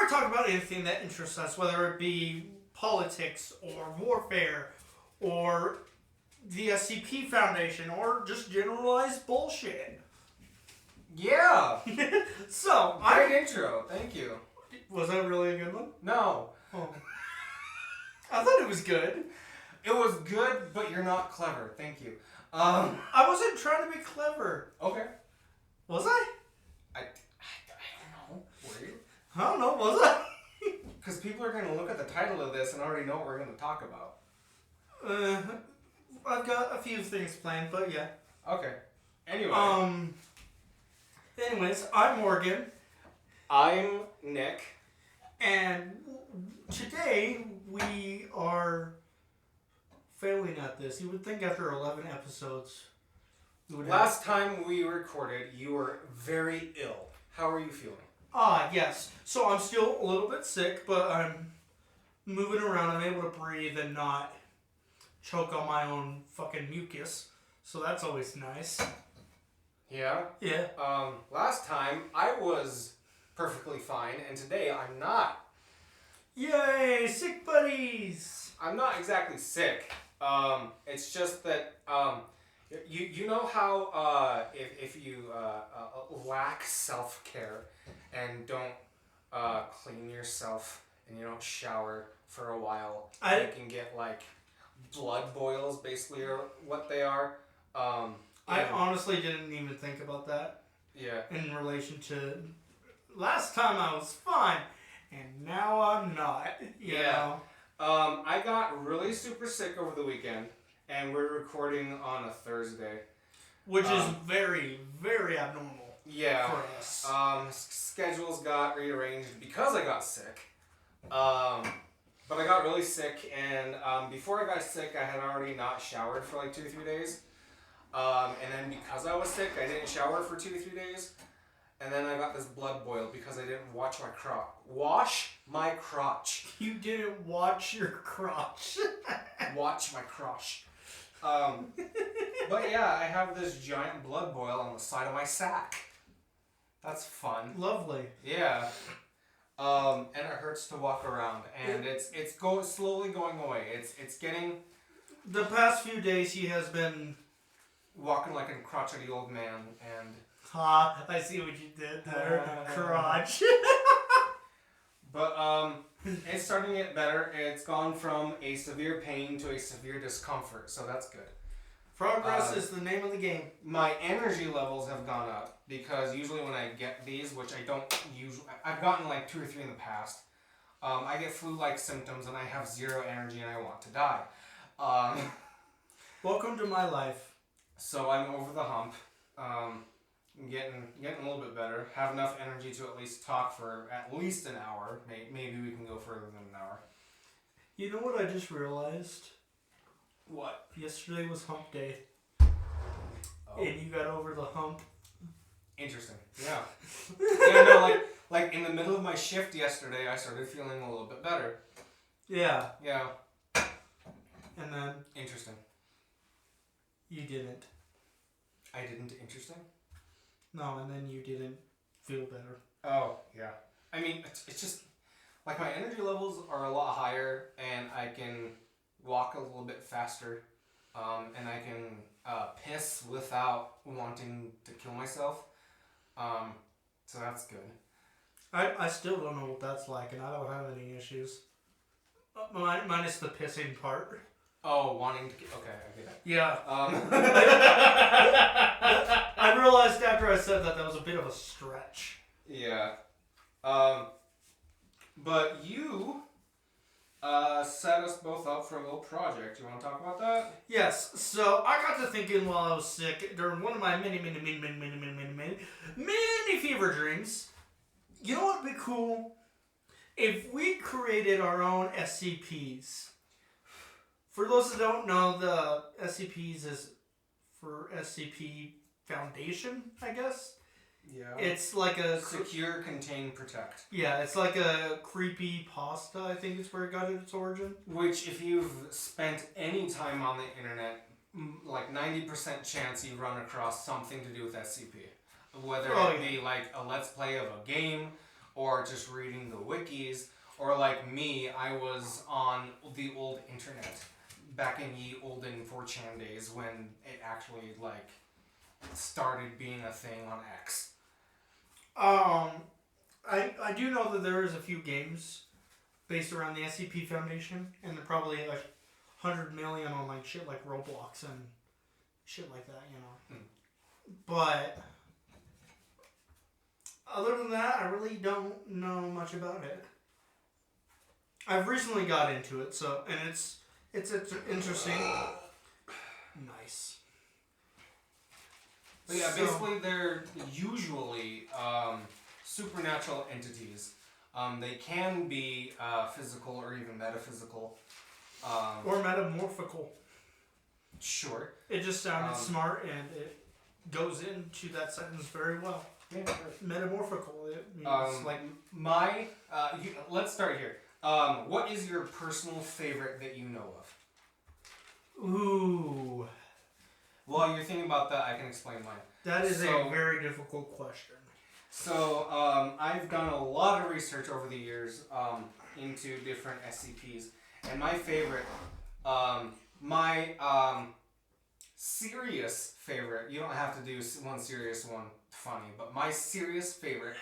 we're talking about anything that interests us, whether it be politics or warfare or the SCP Foundation or just generalized bullshit. Yeah. So, Great intro. Thank you. Was that really a good one? No. Oh. I thought it was good. It was good, but you're not clever. Thank you. I wasn't trying to be clever. Okay. Was I? I don't know. Were you? I don't know, was I? Because people are going to look at the title of this and already know what we're going to talk about. I've got a few things planned, but yeah. Okay. Anyway. Anyways, I'm Morgan. I'm Nick. And today we are failing at this. You would think after 11 episodes... Last time we recorded, you were very ill. How are you feeling? Yes. So I'm still a little bit sick, but I'm moving around. I'm able to breathe and not choke on my own fucking mucus. So that's always nice. Yeah? Yeah. Last time I was perfectly fine, and today I'm not. Yay! Sick buddies! I'm not exactly sick. It's just that, you know how, if you, lack self-care and don't, clean yourself and you don't shower for a while, you can get, like, blood boils, basically, are what they are. I honestly didn't even think about that. Yeah. In relation to last time I was fine, and now I'm not. You know? I got really super sick over the weekend, and we're recording on a Thursday. Which is very, very abnormal. Yeah. For us. Schedules got rearranged because I got sick. But I got really sick, and before I got sick, I had already not showered for like 2 or 3 days. And then because I was sick, I didn't shower for 2 or 3 days. And then I got this blood boil because I didn't wash my crotch. Wash my crotch. You didn't watch your crotch. Watch my crotch. But yeah, I have this giant blood boil on the side of my sack. That's fun. Lovely. Yeah. And it hurts to walk around, and it's slowly going away. It's getting. The past few days he has been walking like a crotchety old man, and. I see what you did there. Crotch. But it's starting to get better. It's gone from a severe pain to a severe discomfort, so that's good. Progress is the name of the game. My energy levels have gone up because usually when I get these, which I don't usually, I've gotten like 2 or 3 in the past. I get flu-like symptoms and I have 0 energy and I want to die. Welcome to my life. So I'm over the hump. I'm getting a little bit better. Have enough energy to at least talk for at least an hour. Maybe we can go further than an hour. You know what I just realized? What? Yesterday was hump day. Oh. And you got over the hump. Interesting. Yeah. Yeah, no, like in the middle of my shift yesterday, I started feeling a little bit better. Yeah. Yeah. And then? Interesting. You didn't. I didn't. Interesting? No, and then you didn't feel better. Oh, yeah. I mean, it's just, like, my energy levels are a lot higher, and I can walk a little bit faster, and I can piss without wanting to kill myself. So that's good. I still don't know what that's like, and I don't have any issues. Minus the pissing part. Oh, wanting to... Okay, I get that. Yeah. I realized after I said that was a bit of a stretch. Yeah. But you set us both up for a little project. You want to talk about that? Yes. So I got to thinking while I was sick during one of my many fever dreams. You know what would be cool? If we created our own SCPs. For those that don't know, the SCPs is for SCP Foundation, I guess. Yeah. It's like a... Secure, contain, protect. Yeah, it's like a creepy pasta, I think is where it got its origin. Which, if you've spent any time on the internet, like 90% chance you run across something to do with SCP. Whether it be like a let's play of a game, or just reading the wikis, or like me, I was on the old internet back in ye olden 4chan days when it actually like started being a thing on X. I do know that there is a few games based around the SCP Foundation, and they're probably like 100 million on like shit like Roblox and shit like that, you know. But other than that, I really don't know much about it. I've recently got into it, so and it's interesting. Nice. But yeah, basically they're usually supernatural entities. They can be physical or even metaphysical. Or metamorphical. Sure. It just sounded smart and it goes into that sentence very well. Yeah, sure. Metamorphical. It means like let's start here. What is your personal favorite that you know of? Ooh. While you're thinking about that, I can explain mine. That is a very difficult question. So, I've done a lot of research over the years into different SCPs. And my favorite, serious favorite, you don't have to do one serious, one funny, but my serious favorite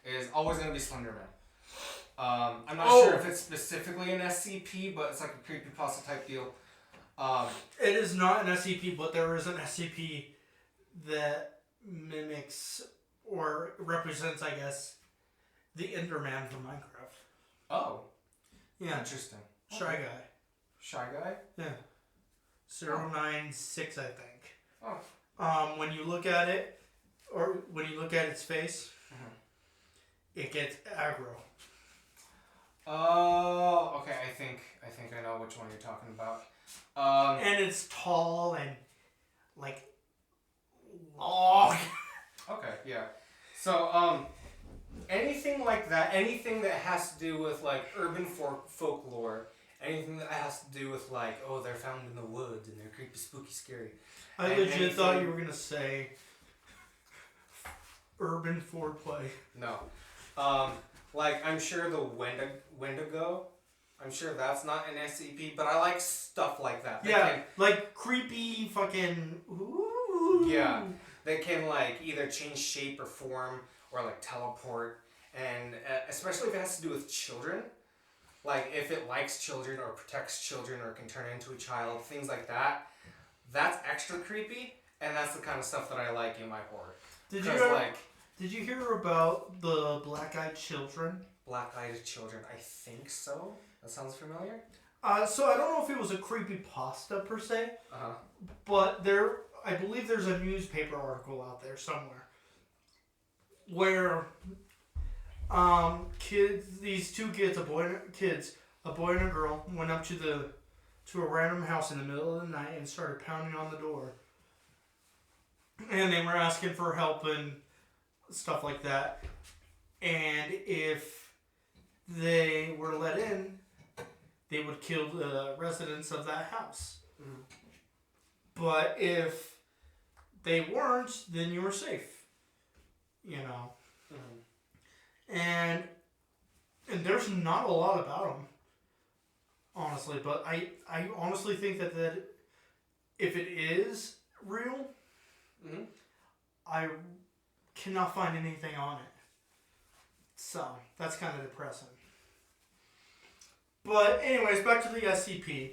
is always going to be Slenderman. I'm not sure if it's specifically an SCP, but it's like a creepypasta type deal. It is not an SCP, but there is an SCP that mimics or represents, I guess, the Enderman from Minecraft. Oh. Yeah. Interesting. Shy Guy. Shy Guy? Yeah. 096, I think. Oh. When you look at it, or when you look at its face, it gets aggro. Oh, okay. I think I know which one you're talking about. And it's tall and like long. Okay, yeah. So, anything like that, anything that has to do with like urban folklore, anything that has to do with like, oh, they're found in the woods and they're creepy, spooky, scary. I legit thought you were gonna say urban foreplay. No. Like I'm sure the Wendigo. I'm sure that's not an SCP, but I like stuff like that. Like creepy fucking. Ooh. Yeah, they can like either change shape or form or like teleport, and especially if it has to do with children, like if it likes children or protects children or can turn into a child, things like that. That's extra creepy, and that's the kind of stuff that I like in my horror. Did you hear about the black-eyed children? Black-eyed children, I think so. That sounds familiar. So I don't know if it was a creepypasta per se, but I believe there's a newspaper article out there somewhere where these two kids, a boy and a girl, went up to a random house in the middle of the night and started pounding on the door, and they were asking for help and stuff like that, and if they were let in, they would kill the residents of that house. Mm-hmm. But if they weren't, then you were safe. You know. Mm-hmm. And there's not a lot about them, honestly. But I honestly think that if it is real, I cannot find anything on it. So that's kind of depressing. But anyways, back to the SCP.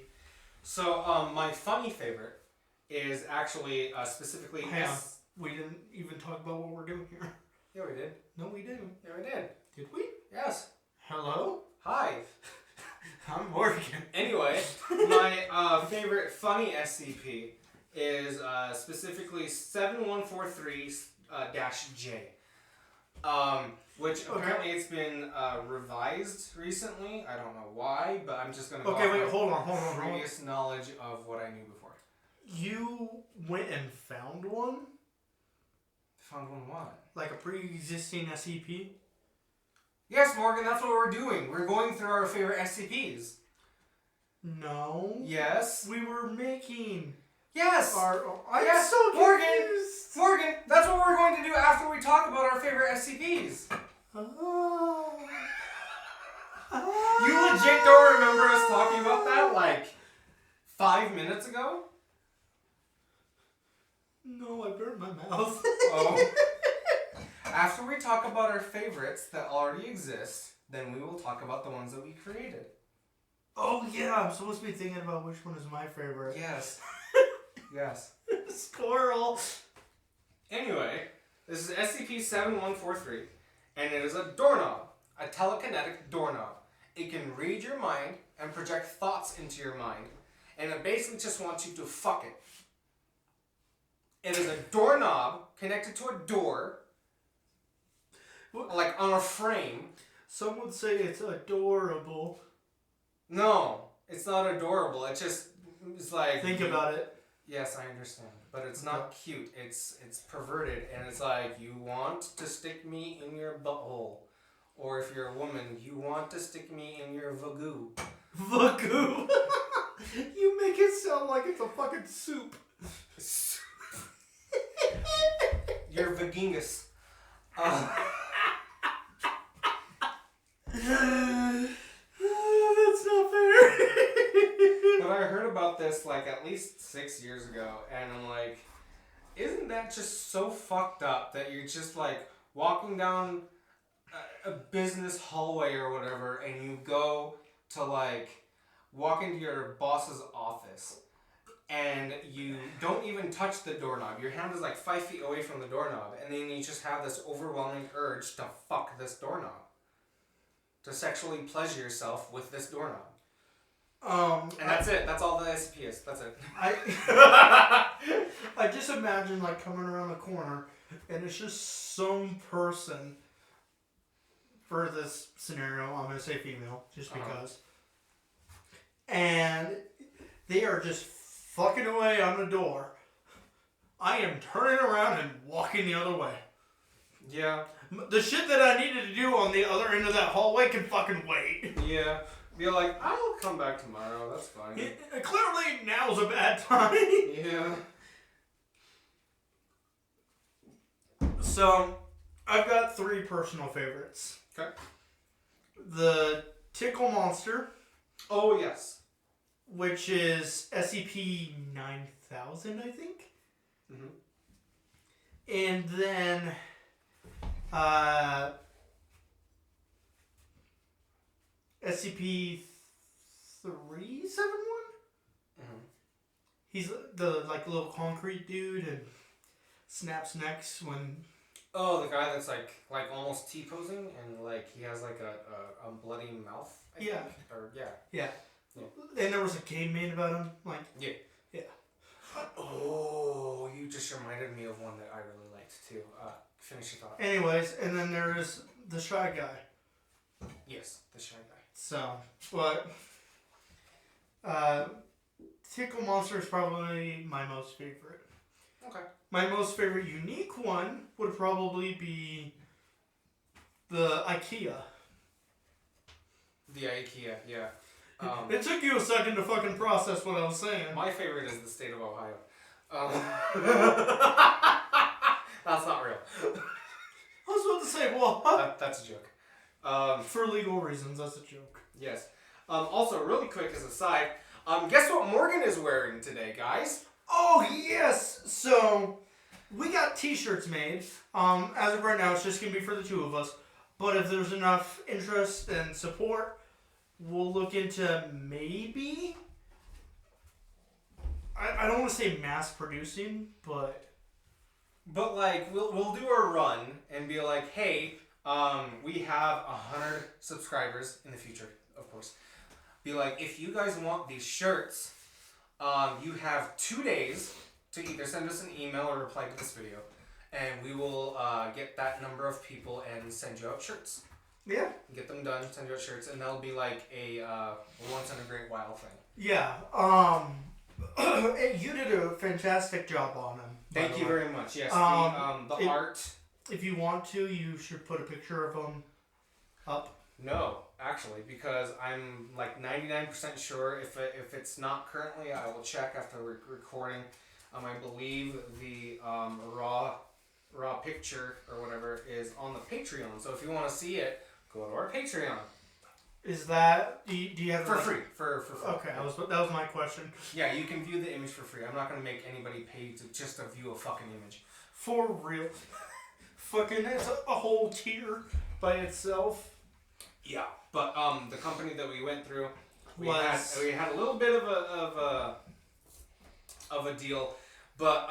So my funny favorite is actually specifically... Hang on. We didn't even talk about what we're doing here. Yeah, we did. No, we didn't. Yeah, we did. Did we? Yes. Hello? Hi. I'm Morgan. Anyway, my favorite funny SCP is specifically 7143-J. Which apparently it's been revised recently. I don't know why, but I'm just going to go off hold on. previous knowledge of what I knew before. You went and found one? Found one what? Like a pre-existing SCP? Yes, Morgan, that's what we're doing. We're going through our favorite SCPs. No. Yes. We were making... Yes! I'm so confused! Morgan, that's what we're going to do after we talk about our favorite SCPs. You legit don't remember us talking about that like 5 minutes ago? No, I burned my mouth. Oh. After we talk about our favorites that already exist, then we will talk about the ones that we created. Oh yeah, I'm supposed to be thinking about which one is my favorite. Yes. Yes. Squirrel. Anyway, this is SCP-7143, and it is a doorknob, a telekinetic doorknob. It can read your mind and project thoughts into your mind, and it basically just wants you to fuck it. It is a doorknob connected to a door, like on a frame. Some would say it's adorable. No, it's not adorable. It's like... Think about it. Yes, I understand. But it's not cute. It's perverted, and it's like, you want to stick me in your butthole. Or if you're a woman, you want to stick me in your vagoo. Vagoo? You make it sound like it's a fucking soup. Your vagingus. That's not fair. But I heard about this like at least 6 years ago, and I'm like, isn't that just so fucked up that you're just like walking down a business hallway or whatever, and you go to like walk into your boss's office, and you don't even touch the doorknob. Your hand is like 5 feet away from the doorknob, and then you just have this overwhelming urge to fuck this doorknob. To sexually pleasure yourself with this doorknob. And that's it. That's all the SCP is. That's it. I just imagine like coming around the corner, and it's just some person. For this scenario, I'm gonna say female, just because. And they are just fucking away on the door. I am turning around and walking the other way. Yeah. The shit that I needed to do on the other end of that hallway can fucking wait. Yeah. Be like, I'll come back tomorrow. That's fine. Clearly, now's a bad time. Yeah. So, I've got 3 personal favorites. Okay. The Tickle Monster. Oh, yes. Which is SCP-9000, I think. Mm-hmm. And then SCP-371? Mm-hmm. He's the like little concrete dude and snaps necks when... Oh, the guy that's like almost T-posing, and like he has like a bloody mouth, I think. Or, yeah. Yeah. And there was a game made about him. Like, yeah. Yeah. Oh, you just reminded me of one that I really liked too. Finish your thought. Anyways, and then there is the Shy Guy. Yes, the Shy Guy. So, but Tickle Monster is probably my most favorite. Okay. My most favorite unique one would probably be the IKEA. The IKEA, yeah. It took you a second to fucking process what I was saying. My favorite is the state of Ohio. That's not real. I was about to say, what? That's a joke. For legal reasons, that's a joke. Yes. Also, really quick as a side, guess what Morgan is wearing today, guys? Oh, yes! So, we got t-shirts made. As of right now, it's just going to be for the 2 of us. But if there's enough interest and support, we'll look into maybe... I don't want to say mass producing, but... But, like, we'll do a run and be like, hey, we have 100 subscribers in the future, of course. Be like, if you guys want these shirts... you have 2 days to either send us an email or reply to this video, and we will get that number of people and send you out shirts. Yeah. Get them done, send you out shirts, and that'll be like a once in a great while thing. Yeah. You did a fantastic job on them. Thank you very much. Yes. The art. If you want to, you should put a picture of them up. No, actually, because I'm like 99% sure if it's not currently, I will check after recording. I believe the raw raw picture or whatever is on the Patreon. So if you want to see it, go to our Patreon. Is that... Do you have... For free. For free. Okay, that was my question. Yeah, you can view the image for free. I'm not going to make anybody pay just to view a fucking image. For real. Fucking, it's a whole tier by itself. Yeah, but the company that we went through, we Was... had a little bit of a deal, but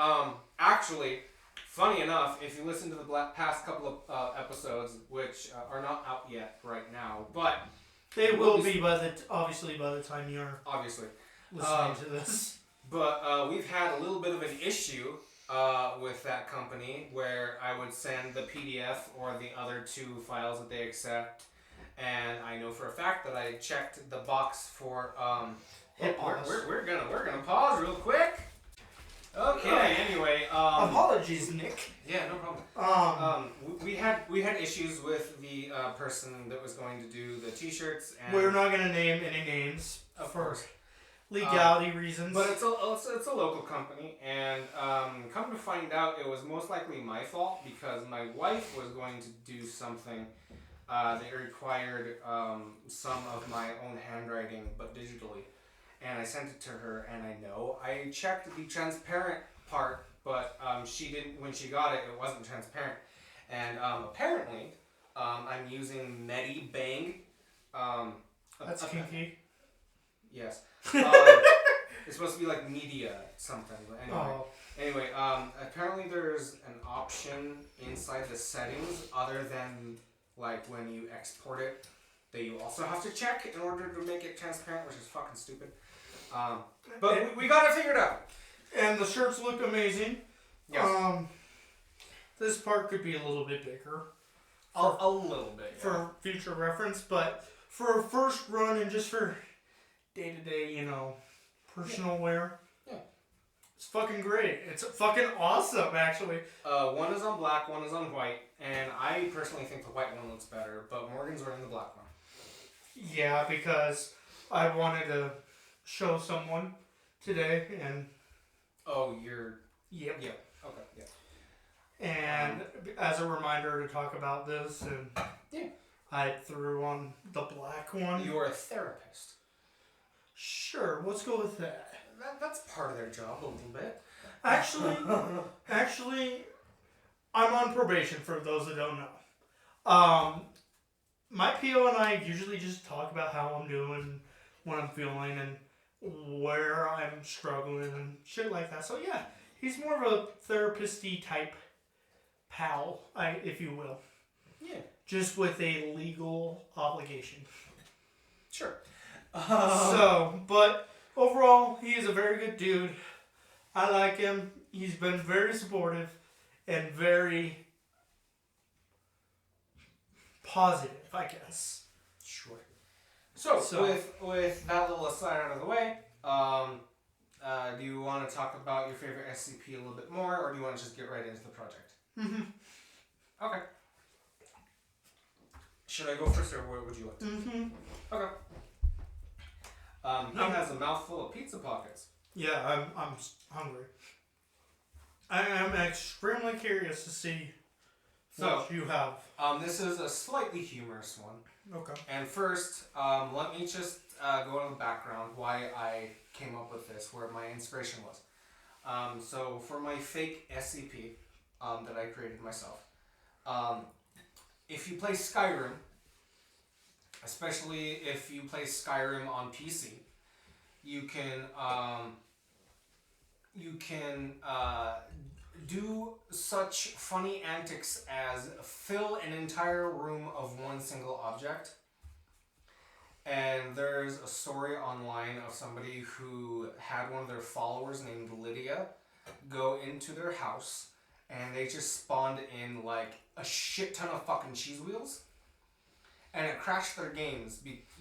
actually, funny enough, if you listen to the past couple of episodes, which are not out yet right now, but they will be obviously by the time you're obviously listening to this. But we've had a little bit of an issue with that company where I would send the PDF or the other 2 files that they accept. And I know for a fact that I checked the box for we're gonna pause real quick. Okay. Anyway. Apologies, Nick. Yeah, no problem. We had issues with the person that was going to do the T-shirts. And we're not gonna name any names, of course, legality reasons. But it's a local company, and come to find out, it was most likely my fault because my wife was going to do something. They required some of my own handwriting, but digitally. And I sent it to her, and I checked the transparent part, but she didn't, when she got it, it wasn't transparent. And apparently, I'm using Medibang. That's kinky. Yes. It's supposed to be like media something, but anyway. Apparently there's an option inside the settings other than like when you export it that you also have to check in order to make it transparent, which is fucking stupid. But we got it figured out. And the shirts look amazing. Yes. This part could be a little bit bigger. A little bit. Yeah. For future reference, but for a first run and just for day-to-day, personal wear. Yeah. It's fucking great. It's fucking awesome, actually. One is on black, one is on white, and I personally think the white one looks better, but Morgan's wearing the black one. Yeah, because I wanted to show someone today, and... Oh, you're... Yep. Yeah. Okay, yeah. And as a reminder to talk about this, and yeah. I threw on the black one. You're a therapist. Sure, let's go with that. That's part of their job a little bit. Actually, I'm on probation for those that don't know. My PO and I usually just talk about how I'm doing, what I'm feeling, and where I'm struggling and shit like that. So yeah, he's more of a therapist-y type pal, if you will. Yeah. Just with a legal obligation. Sure. But overall, he is a very good dude. I like him. He's been very supportive and very positive, I guess. Sure. So with that little aside out of the way, do you want to talk about your favorite SCP a little bit more, or do you want to just get right into the project? Mm-hmm. Okay. Should I go first, or what would you like to? Mm-hmm. Okay. He has a mouthful of pizza pockets. Yeah, I'm hungry. I am extremely curious to see what you have. This is a slightly humorous one. Okay. And first, let me just go into the background why I came up with this, where my inspiration was. So for my fake SCP that I created myself, if you play Skyrim, especially if you play Skyrim on PC, you can do such funny antics as fill an entire room of one single object. And there's a story online of somebody who had one of their followers named Lydia go into their house, and they just spawned in like a shit ton of fucking cheese wheels. And it crashed their games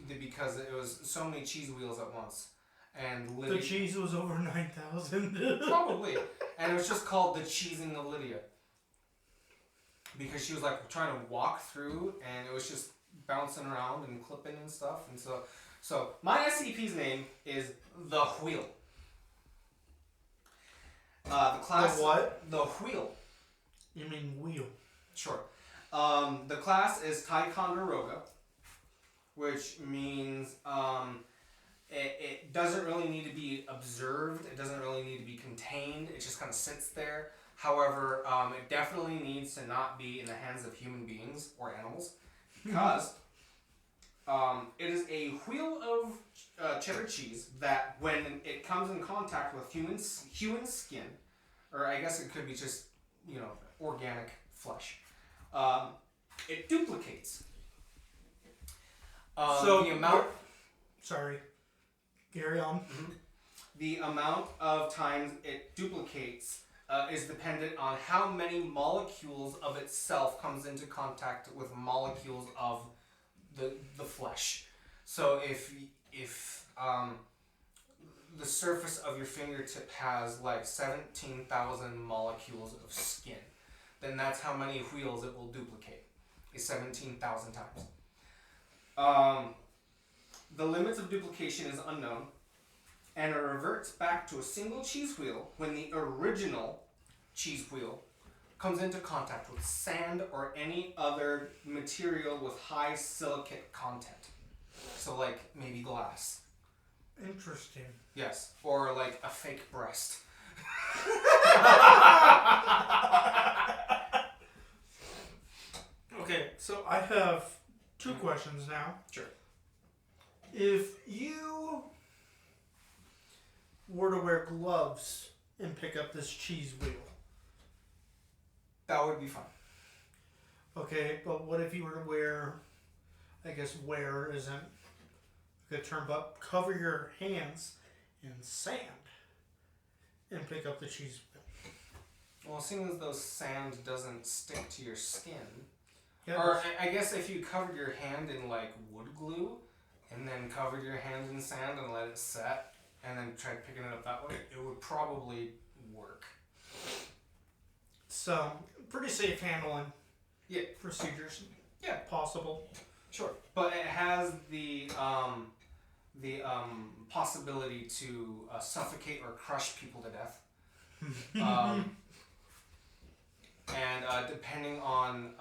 because it was so many cheese wheels at once. And Lydia, the cheese was over 9,000. Probably. And it was just called the cheesing of Lydia. Because she was like trying to walk through, and it was just bouncing around and clipping and stuff. And so my SCP's name is The Wheel. The class... The what? The Wheel. You mean wheel? Sure. The class is Ticonderoga, which means it doesn't really need to be observed. It doesn't really need to be contained. It just kind of sits there. However, it definitely needs to not be in the hands of human beings or animals, because it is a wheel of cheddar cheese that, when it comes in contact with human skin, or I guess it could be just, organic flesh, it duplicates. So the amount. Sorry, carry on. Mm-hmm. The amount of times it duplicates is dependent on how many molecules of itself comes into contact with molecules of the flesh. So if the surface of your fingertip has like 17,000 molecules of skin, then that's how many wheels it will duplicate. Is 17,000 times. The limits of duplication is unknown, and it reverts back to a single cheese wheel when the original cheese wheel comes into contact with sand or any other material with high silicate content. So like maybe glass. Interesting. Yes, or like a fake breast. Okay, so I have two questions now. Sure. If you were to wear gloves and pick up this cheese wheel, That would be fun. okay, but what if you were to wear, I guess wear isn't a good term, but cover your hands in sand and pick up the cheese wheel? Well, seeing as though sand doesn't stick to your skin, Yeah, or I guess if you covered your hand in like wood glue, and then covered your hand in sand and let it set, and then tried picking it up that way, it would probably work. so pretty safe handling. Yeah. Procedures. Yeah. Possible. Sure. But it has the possibility to suffocate or crush people to death. And depending on,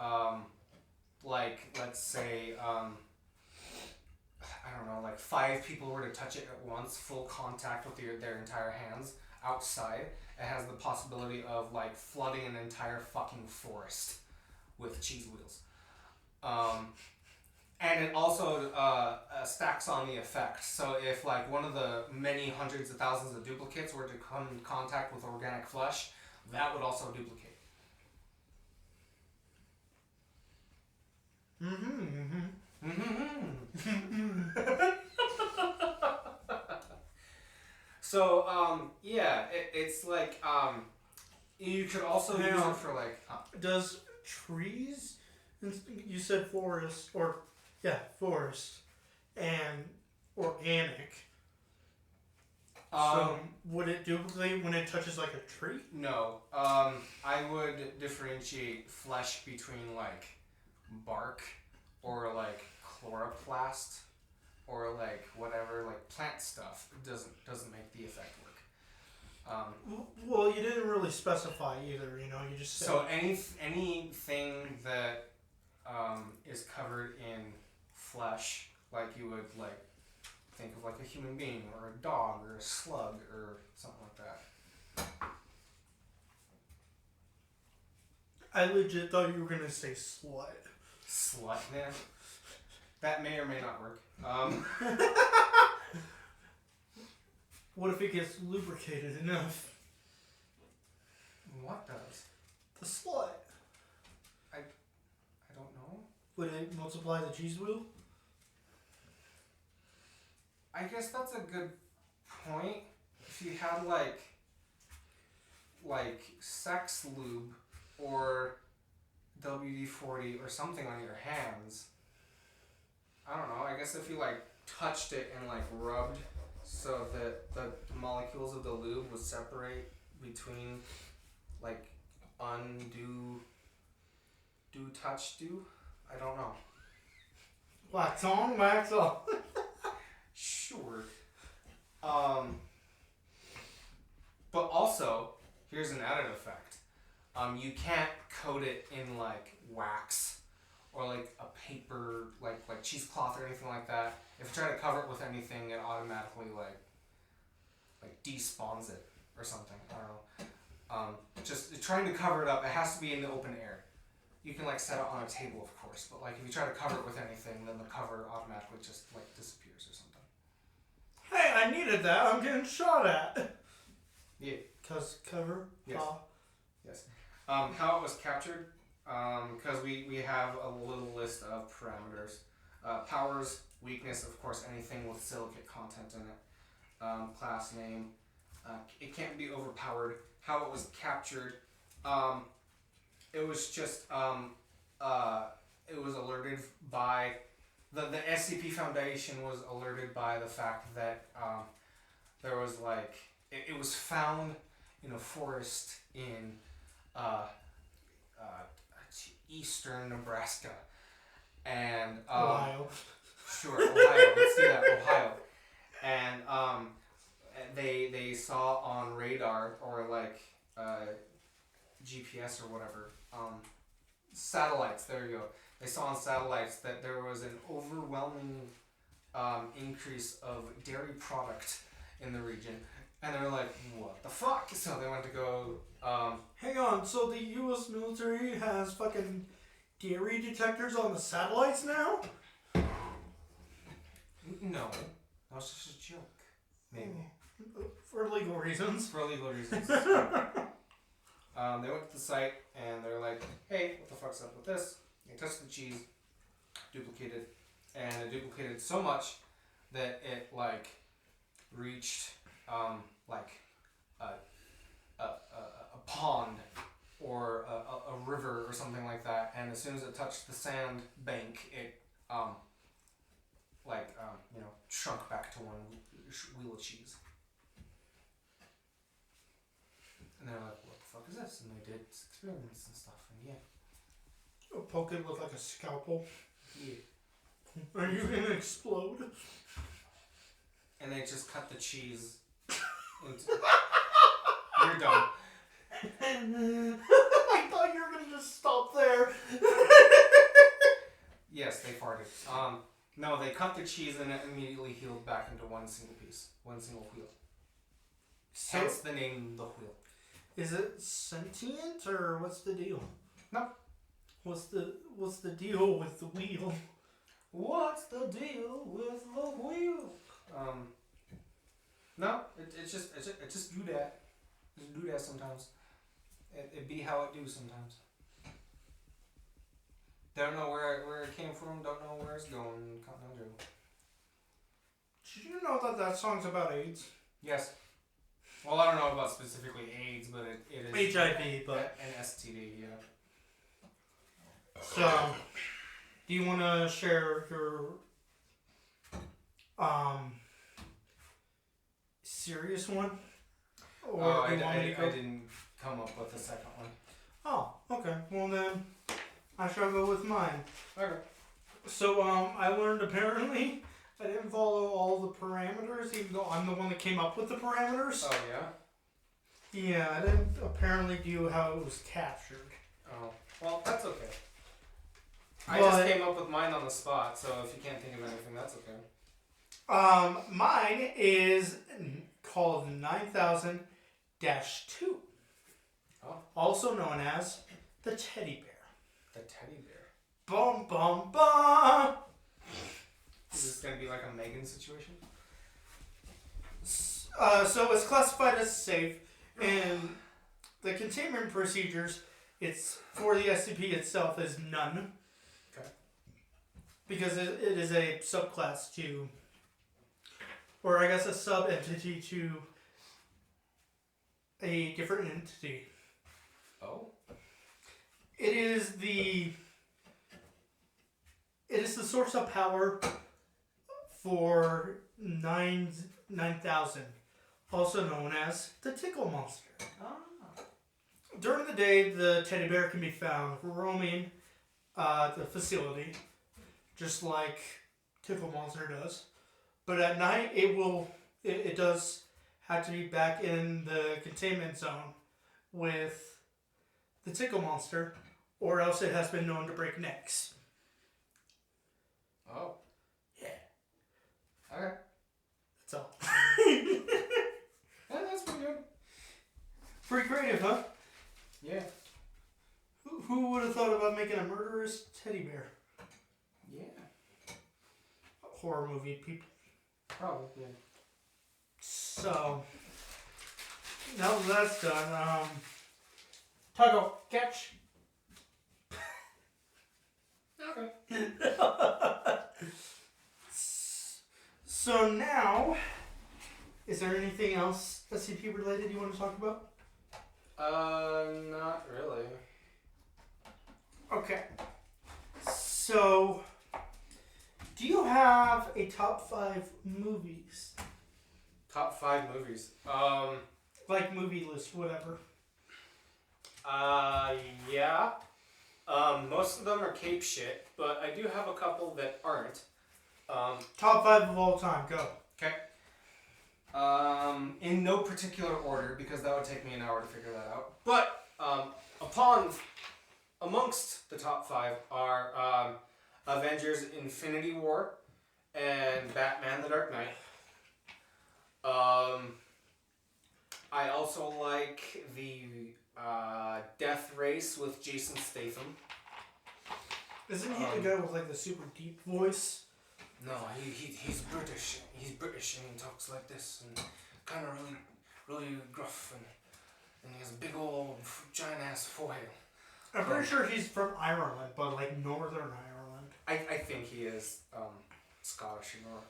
like, let's say, I don't know, like 5 people were to touch it at once, full contact with their entire hands outside, it has the possibility of like flooding an entire fucking forest with cheese wheels. And it also stacks on the effect. So if like one of the many hundreds of thousands of duplicates were to come in contact with organic flesh, that would also duplicate. So it's like you could also use it for like. Does trees? You said forest, forest, and organic. So would it duplicate when it touches like a tree? No. I would differentiate flesh between like bark or like chloroplast or like whatever, like plant stuff. It doesn't make the effect work. Well, you didn't really specify either. You just said. So anything that is covered in flesh, like you would like think of like a human being or a dog or a slug or something like that. I legit thought you were gonna say slut. Slut, man. That may or may not work. What if it gets lubricated enough? What does? The slut. I don't know. Would it multiply the cheese wheel? I guess that's a good point. If you had like sex lube or WD-40 or something on your hands, I don't know. I guess if you like touched it and like rubbed so that the molecules of the lube would separate between like undo, do touch do. I don't know. Wax on, wax off. Sure. But also, here's an added effect. you can't coat it in like wax or like a paper, like cheesecloth or anything like that. If you try to cover it with anything, it automatically like despawns it or something. I don't know. Just trying to cover it up. It has to be in the open air. You can like set it on a table, of course, but like if you try to cover it with anything, then the cover automatically just like disappears or something. Hey, I needed that. I'm getting shot at. Yeah. Cause cover. Yes. Yes. How it was captured? Because we have a little list of parameters. Powers, weakness, of course, anything with silicate content in it. Class name. It can't be overpowered. How it was captured. It was just it was alerted by the SCP Foundation was alerted by the fact that there was like it was found in a forest in eastern Nebraska and Ohio. Sure, Ohio. Let's do that, Ohio. And they saw on radar or like GPS or whatever, satellites. There you go. They saw on satellites that there was an overwhelming increase of dairy product in the region, and they were like, "What the fuck?" So they went to go. Hang on. So the U.S. military has fucking dairy detectors on the satellites now? No, that was just a joke. Maybe. For legal reasons. For legal reasons. They went to the site and they're like, "Hey, what the fuck's up with this?" They touched the cheese, duplicated, and it duplicated so much that it like reached like a pond or a river or something like that. And as soon as it touched the sand bank, it shrunk back to one wheel of cheese. And they're like, "What the fuck is this?" And they did experiments and stuff, and yeah. Poke it with like a scalpel. Yeah. Are you gonna explode? And they just cut the cheese into... You're dumb. I thought you were gonna just stop there. Yes, they farted. No, they cut the cheese and it immediately healed back into one single piece. One single wheel. So, hence the name The Wheel. is it sentient or what's the deal? No. What's the deal with the wheel? What's the deal with the wheel? No, it just do that. Just do that sometimes. It be how it do sometimes. Don't know where it came from. Don't know where it's going. Continental Joe. Did you know that song's about AIDS? Yes. Well, I don't know about specifically AIDS, but it is HIV, but an STD. Yeah. So, do you want to share your serious one? Or I do you want me to go? didn't come up with the second one. Oh, okay. Well then, I shall go with mine. Okay. So, I learned apparently I didn't follow all the parameters, even though I'm the one that came up with the parameters. Oh yeah. Yeah, I didn't apparently do how it was captured. Oh well, that's okay. I But, just came up with mine on the spot, so if you can't think of anything, that's okay. Mine is called 9000-2. Oh. Also known as the teddy bear. The teddy bear. Bum bum bum. Is this gonna be like a Megan situation? So it's classified as safe, and the containment procedures, it's for the SCP itself is none. Okay. Because it is a subclass to, or I guess a sub-entity to a different entity. Oh. It is the source of power for 9000, also known as the Tickle Monster. Ah. During the day, the teddy bear can be found roaming the facility, just like Tickle Monster does. But at night, it does have to be back in the containment zone with the tickle monster, or else it has been known to break necks. Oh. Yeah. Okay. That's all. Yeah, that's pretty good. Pretty creative, huh? Yeah. Who would have thought about making a murderous teddy bear? Yeah. Horror movie people. Probably, yeah. So, now that that's done, Taco, catch. Okay. So now, is there anything else SCP related you want to talk about? Not really. Okay. So, do you have a top 5 movies? Top 5 movies. Like movie list, whatever. Yeah. Most of them are cape shit, but I do have a couple that aren't. Top 5 of all time, go. Okay. In no particular order, because that would take me an hour to figure that out. But, amongst the top 5 are, Avengers Infinity War and Batman the Dark Knight. I also like the, Death Race with Jason Statham. Isn't he the guy with like the super deep voice? No, he's British. He's British and he talks like this and kind of really gruff and he has a big old giant ass forehead. I'm pretty sure he's from Ireland, but like Northern Ireland. I think he is Scottish or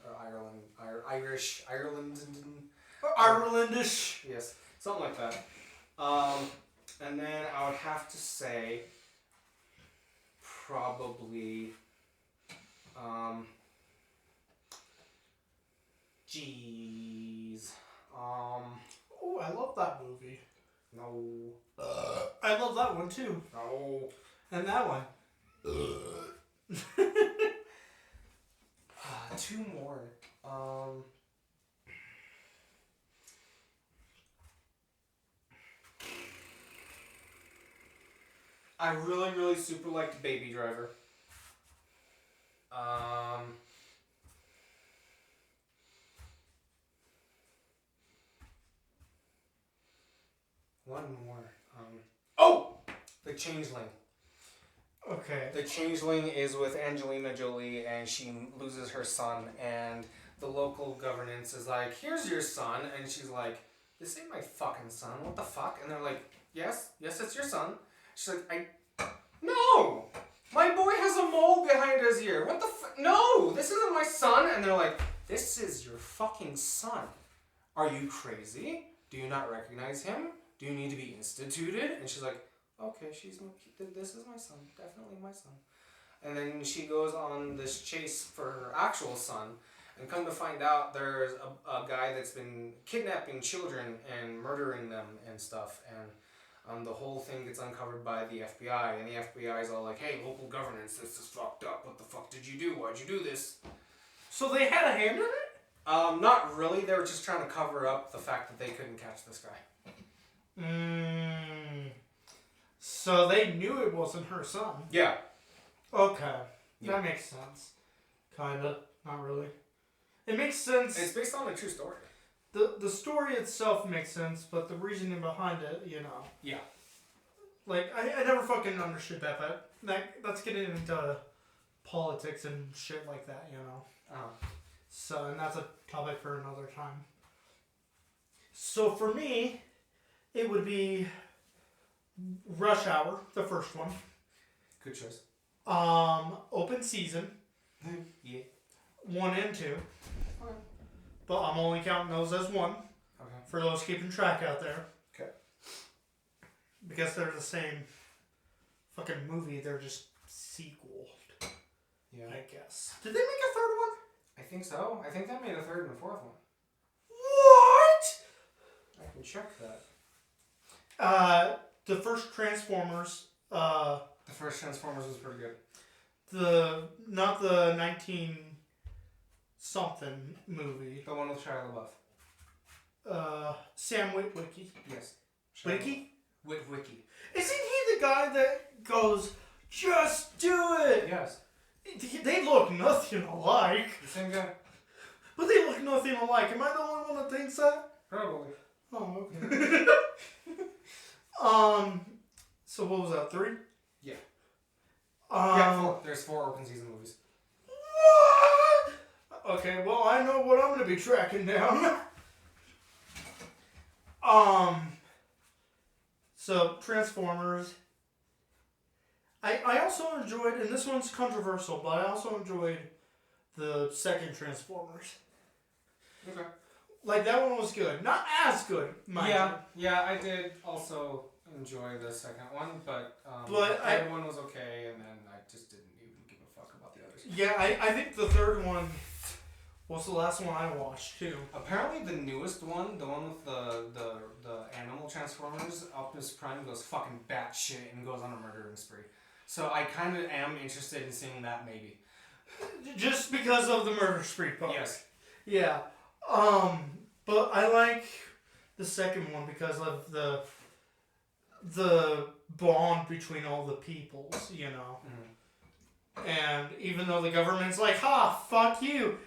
Irish, Irelandish. Yes, something like that. And then I would have to say probably Oh, I love that movie. No. I love that one too. No. And that one. 2 more. I really super liked Baby Driver. One more. The Changeling. Okay. The Changeling is with Angelina Jolie, and she loses her son, and the local governance is like, "Here's your son," and she's like, "This ain't my fucking son. What the fuck?" And they're like, "Yes, it's your son." She's like, "No, my boy has a mole behind his ear. What the fuck? No, this isn't my son." And they're like, "This is your fucking son. Are you crazy? Do you not recognize him? Do you need to be instituted?" And she's like, "Okay, this is my son, definitely my son." And then she goes on this chase for her actual son, and come to find out there's a guy that's been kidnapping children and murdering them and stuff, and the whole thing gets uncovered by the FBI, and the FBI is all like, "Hey, local governance, this is fucked up. What the fuck did you do? Why'd you do this?" So they had a hand in it? Not really. They were just trying to cover up the fact that they couldn't catch this guy. So they knew it wasn't her son. Yeah. Okay. Yeah. That makes sense. Kinda. Not really. It makes sense. It's based on a true story. The story itself makes sense, but the reasoning behind it, you know. Yeah. Like, I never fucking understood that, but that's getting into politics and shit like that, you know. So, and that's a topic for another time. So for me, it would be Rush Hour, the first one. Good choice. Open Season. Yeah. 1 and 2. Okay. But I'm only counting those as 1. Okay. For those keeping track out there. Okay. Because they're the same fucking movie, they're just sequel. Yeah. I guess. Did they make a third one? I think so. I think they made a 3rd and a 4th one. What? I can check that. The first Transformers, The first Transformers was pretty good. not the 19 something movie. The one with Shia LaBeouf. Sam Witwicky. Yes. Witwicky? Witwicky. Isn't he the guy that goes, "Just do it"? Yes. They look nothing alike. The same guy? But they look nothing alike. Am I the only one that thinks that? Probably. Oh, okay. So what was that, 3? Yeah. Yeah, 4. There's 4 open season movies. What? Okay, well, I know what I'm going to be tracking down. So, Transformers. I also enjoyed, and this one's controversial, but I also enjoyed the second Transformers. Okay. Like, that one was good. Not as good, mind you. Yeah, I did also enjoy the second one, but the third one was okay, and then I just didn't even give a fuck about the others. Yeah, I think the third one was the last one I watched, too. Apparently the newest one, the one with the animal Transformers, Optimus Prime goes fucking batshit and goes on a murdering spree. So I kind of am interested in seeing that, maybe. Just because of the murder spree part. Yes. Yeah. But I like the second one because of the bond between all the peoples, you know. Mm-hmm. And even though the government's like, "Ha, fuck you,"